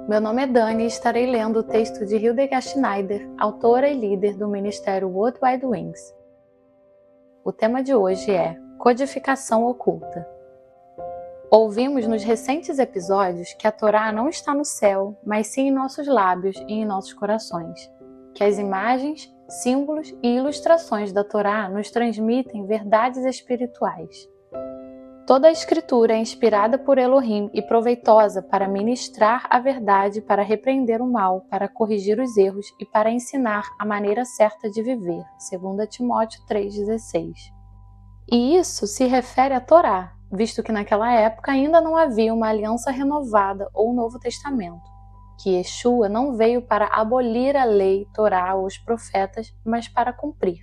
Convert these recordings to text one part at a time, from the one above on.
Meu nome é Dani e estarei lendo o texto de Hildegard Schneider, autora e líder do Ministério World Wide Wings. O tema de hoje é Codificação Oculta. Ouvimos nos recentes episódios que a Torá não está no céu, mas sim em nossos lábios e em nossos corações, que as imagens, símbolos e ilustrações da Torá nos transmitem verdades espirituais. Toda a Escritura é inspirada por Elohim e proveitosa para ministrar a verdade, para repreender o mal, para corrigir os erros e para ensinar a maneira certa de viver, 2 Timóteo 3,16. E isso se refere à Torá, visto que naquela época ainda não havia uma aliança renovada ou Novo Testamento, que Yeshua não veio para abolir a lei, Torá ou os profetas, mas para cumprir.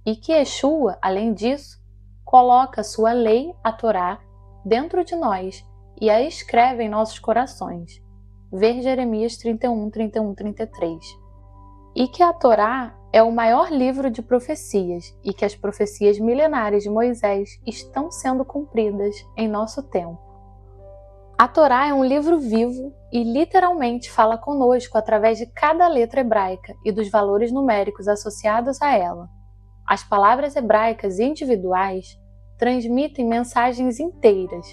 E que Yeshua, além disso, coloca sua lei, a Torá, dentro de nós e a escreve em nossos corações. Ver Jeremias 31, 31, 33. E que a Torá é o maior livro de profecias e que as profecias milenares de Moisés estão sendo cumpridas em nosso tempo. A Torá é um livro vivo e literalmente fala conosco através de cada letra hebraica e dos valores numéricos associados a ela. As palavras hebraicas individuais transmitem mensagens inteiras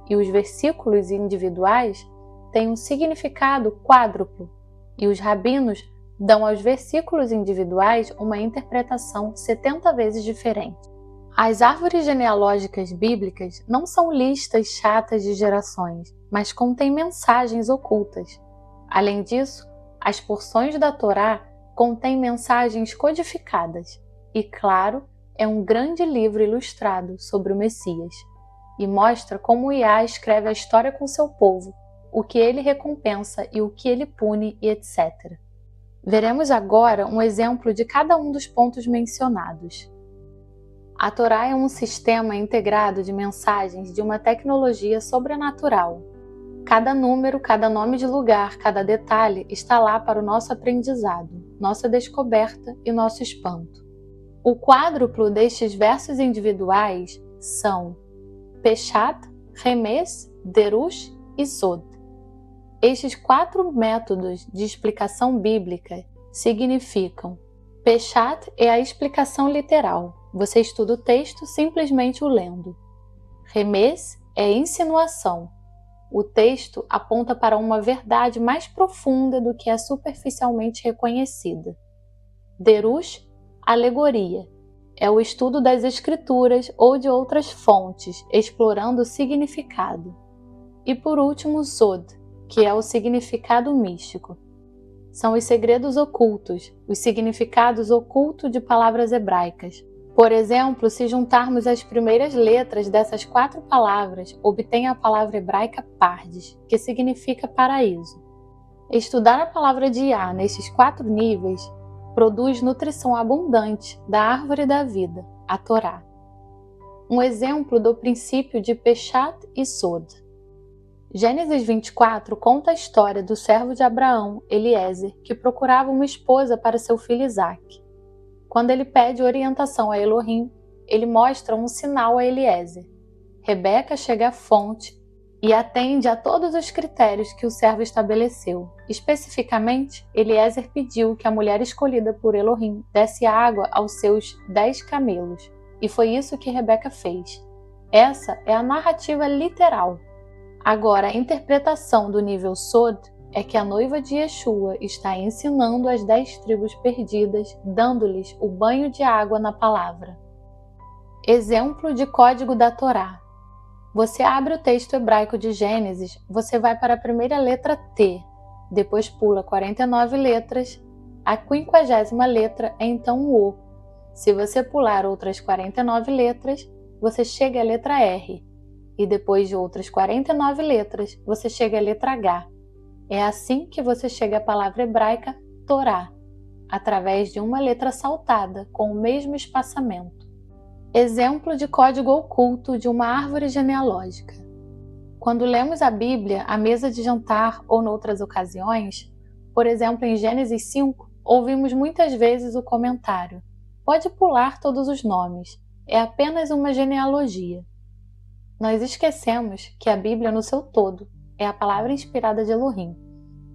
e os versículos individuais têm um significado quádruplo e os rabinos dão aos versículos individuais uma interpretação 70 vezes diferente. As árvores genealógicas bíblicas não são listas chatas de gerações, mas contêm mensagens ocultas. Além disso, as porções da Torá contêm mensagens codificadas. E, claro, é um grande livro ilustrado sobre o Messias e mostra como Yah escreve a história com seu povo, o que ele recompensa e o que ele pune e etc. Veremos agora um exemplo de cada um dos pontos mencionados. A Torá é um sistema integrado de mensagens de uma tecnologia sobrenatural. Cada número, cada nome de lugar, cada detalhe está lá para o nosso aprendizado, nossa descoberta e nosso espanto. O quádruplo destes versos individuais são Peshat, Remes, Derush e Sod. Estes 4 métodos de explicação bíblica significam: Peshat é a explicação literal, você estuda o texto simplesmente o lendo. Remes é a insinuação, o texto aponta para uma verdade mais profunda do que é superficialmente reconhecida. Derush, alegoria, é o estudo das escrituras ou de outras fontes, explorando o significado. E por último, Sod, que é o significado místico. São os segredos ocultos, os significados ocultos de palavras hebraicas. Por exemplo, se juntarmos as primeiras letras dessas 4 palavras, obtém a palavra hebraica Pardes, que significa paraíso. Estudar a palavra de Yah nesses 4 níveis produz nutrição abundante da árvore da vida, a Torá. Um exemplo do princípio de Peshat e Sod. Gênesis 24 conta a história do servo de Abraão, Eliezer, que procurava uma esposa para seu filho Isaque. Quando ele pede orientação a Elohim, ele mostra um sinal a Eliezer. Rebeca chega à fonte e atende a todos os critérios que o servo estabeleceu. Especificamente, Eliezer pediu que a mulher escolhida por Elohim desse água aos seus 10 camelos, e foi isso que Rebeca fez. Essa é a narrativa literal. Agora, a interpretação do nível Sod é que a noiva de Yeshua está ensinando as 10 tribos perdidas, dando-lhes o banho de água na palavra. Exemplo de código da Torá. Você abre o texto hebraico de Gênesis, você vai para a primeira letra T, depois pula 49 letras, a 50ª letra é então o O. Se você pular outras 49 letras, você chega à letra R, e depois de outras 49 letras, você chega à letra H. É assim que você chega à palavra hebraica Torá, através de uma letra saltada com o mesmo espaçamento. Exemplo de código oculto de uma árvore genealógica. Quando lemos a Bíblia à mesa de jantar ou noutras ocasiões, por exemplo em Gênesis 5, ouvimos muitas vezes o comentário: pode pular todos os nomes, é apenas uma genealogia. Nós esquecemos que a Bíblia no seu todo é a palavra inspirada de Elohim.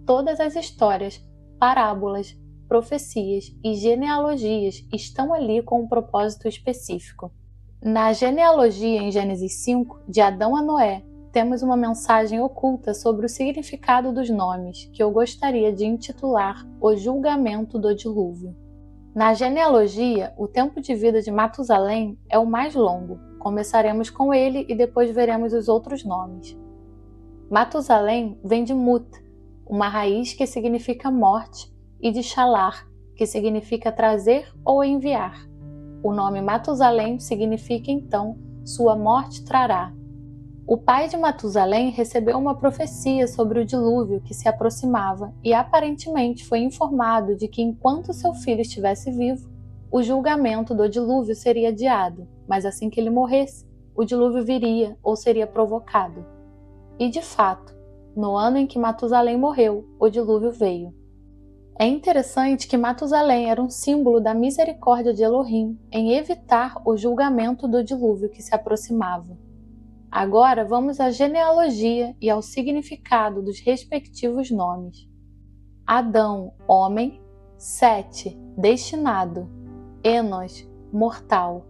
todas as histórias, parábolas, profecias e genealogias estão ali com um propósito específico. Na genealogia em Gênesis 5, de Adão a Noé, temos uma mensagem oculta sobre o significado dos nomes, que eu gostaria de intitular O Julgamento do Dilúvio. Na genealogia, o tempo de vida de Matusalém é o mais longo. Começaremos com ele e depois veremos os outros nomes. Matusalém vem de Mut, uma raiz que significa morte, e de Shalar, que significa trazer ou enviar. O nome Matusalém significa, então, sua morte trará. O pai de Matusalém recebeu uma profecia sobre o dilúvio que se aproximava e aparentemente foi informado de que enquanto seu filho estivesse vivo, o julgamento do dilúvio seria adiado, mas assim que ele morresse, o dilúvio viria ou seria provocado. E de fato, no ano em que Matusalém morreu, o dilúvio veio. É interessante que Matusalém era um símbolo da misericórdia de Elohim em evitar o julgamento do dilúvio que se aproximava. Agora vamos à genealogia e ao significado dos respectivos nomes. Adão, homem. Sete, destinado. Enos, mortal.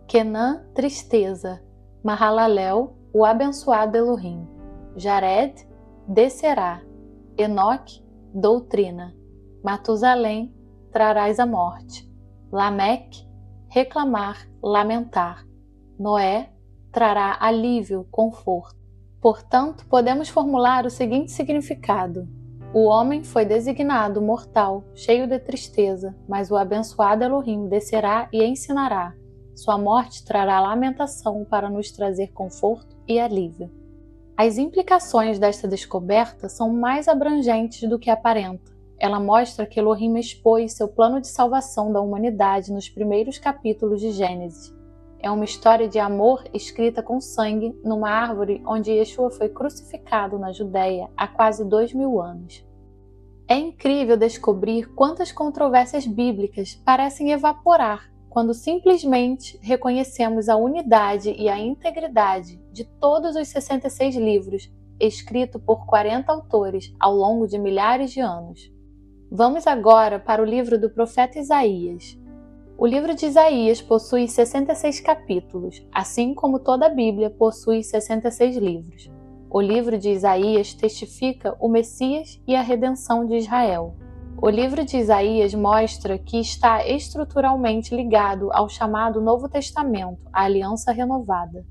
Quenã, tristeza. Mahalalel, o abençoado Elohim. Jared, descerá. Enoque, doutrina. Matusalém, trarás a morte. Lameque, reclamar, lamentar. Noé, trará alívio, conforto. Portanto, podemos formular o seguinte significado: o homem foi designado mortal, cheio de tristeza, mas o abençoado Elohim descerá e ensinará. Sua morte trará lamentação para nos trazer conforto e alívio. As implicações desta descoberta são mais abrangentes do que aparenta. Ela mostra que Elohim expôs seu plano de salvação da humanidade nos primeiros capítulos de Gênesis. É uma história de amor escrita com sangue numa árvore onde Yeshua foi crucificado na Judéia há quase 2000 anos. É incrível descobrir quantas controvérsias bíblicas parecem evaporar quando simplesmente reconhecemos a unidade e a integridade de todos os 66 livros escritos por 40 autores ao longo de milhares de anos. Vamos agora para o livro do profeta Isaías. O livro de Isaías possui 66 capítulos, assim como toda a Bíblia possui 66 livros. O livro de Isaías testifica o Messias e a redenção de Israel. O livro de Isaías mostra que está estruturalmente ligado ao chamado Novo Testamento, a Aliança Renovada.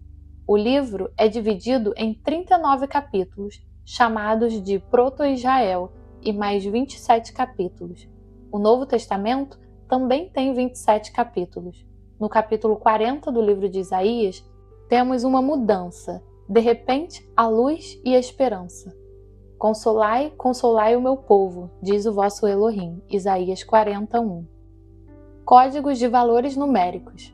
O livro é dividido em 39 capítulos, chamados de Proto-Israel, e mais 27 capítulos. O Novo Testamento também tem 27 capítulos. No capítulo 40 do livro de Isaías, temos uma mudança. De repente, a luz e a esperança. Consolai, consolai o meu povo, diz o vosso Elohim. Isaías 41. Códigos de valores numéricos.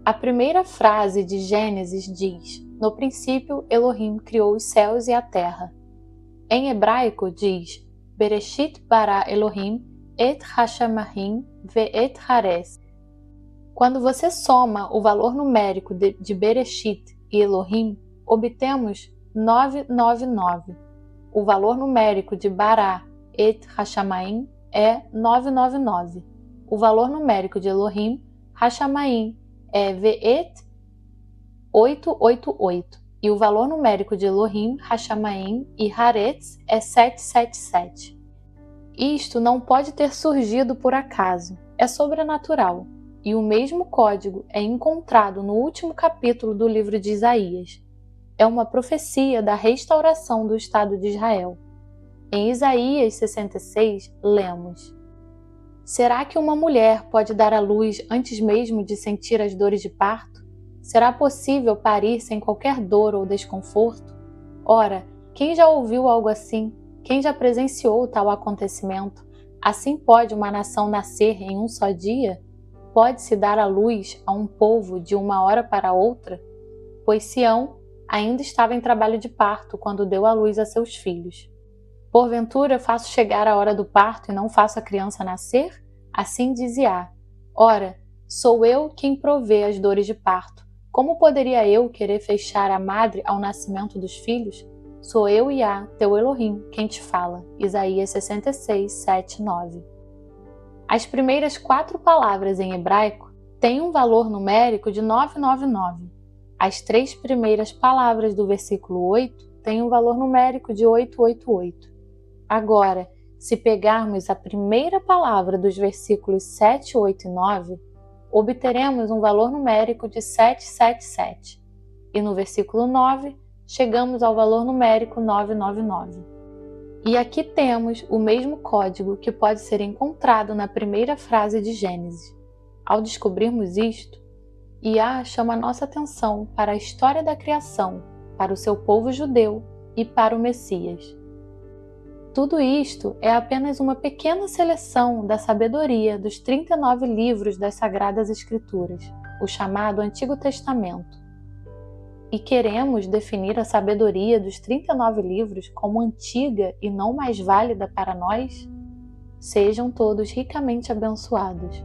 A primeira frase de Gênesis diz: no princípio, Elohim criou os céus e a terra. Em hebraico diz: Bereshit bara Elohim et hashamayim ve'et hares. Quando você soma o valor numérico de Bereshit e Elohim, obtemos 999. O valor numérico de Bará et Hashamayim é 999. O valor numérico de Elohim, Hashamayim, é Ve'et 888. E o valor numérico de Elohim, Hashamayim e Haaretz é 777. Isto não pode ter surgido por acaso, é sobrenatural. E o mesmo código é encontrado no último capítulo do livro de Isaías. É uma profecia da restauração do Estado de Israel. Em Isaías 66, lemos: será que uma mulher pode dar à luz antes mesmo de sentir as dores de parto? Será possível parir sem qualquer dor ou desconforto? Ora, quem já ouviu algo assim? Quem já presenciou tal acontecimento? Assim pode uma nação nascer em um só dia? Pode-se dar à luz a um povo de uma hora para outra? Pois Sião ainda estava em trabalho de parto quando deu à luz a seus filhos. Porventura faço chegar a hora do parto e não faço a criança nascer? Assim dizia: ora, sou eu quem provê as dores de parto. Como poderia eu querer fechar a madre ao nascimento dos filhos? Sou eu, Yah, teu Elohim, quem te fala. Isaías 66, 7, 9. As primeiras 4 palavras em hebraico têm um valor numérico de 999. As 3 primeiras palavras do versículo 8 têm um valor numérico de 888. Agora, se pegarmos a primeira palavra dos versículos 7, 8 e 9, obteremos um valor numérico de 777. E no versículo 9, chegamos ao valor numérico 999. E aqui temos o mesmo código que pode ser encontrado na primeira frase de Gênesis. Ao descobrirmos isto, Yah chama nossa atenção para a história da criação, para o seu povo judeu e para o Messias. Tudo isto é apenas uma pequena seleção da sabedoria dos 39 livros das Sagradas Escrituras, o chamado Antigo Testamento. E queremos definir a sabedoria dos 39 livros como antiga e não mais válida para nós? Sejam todos ricamente abençoados.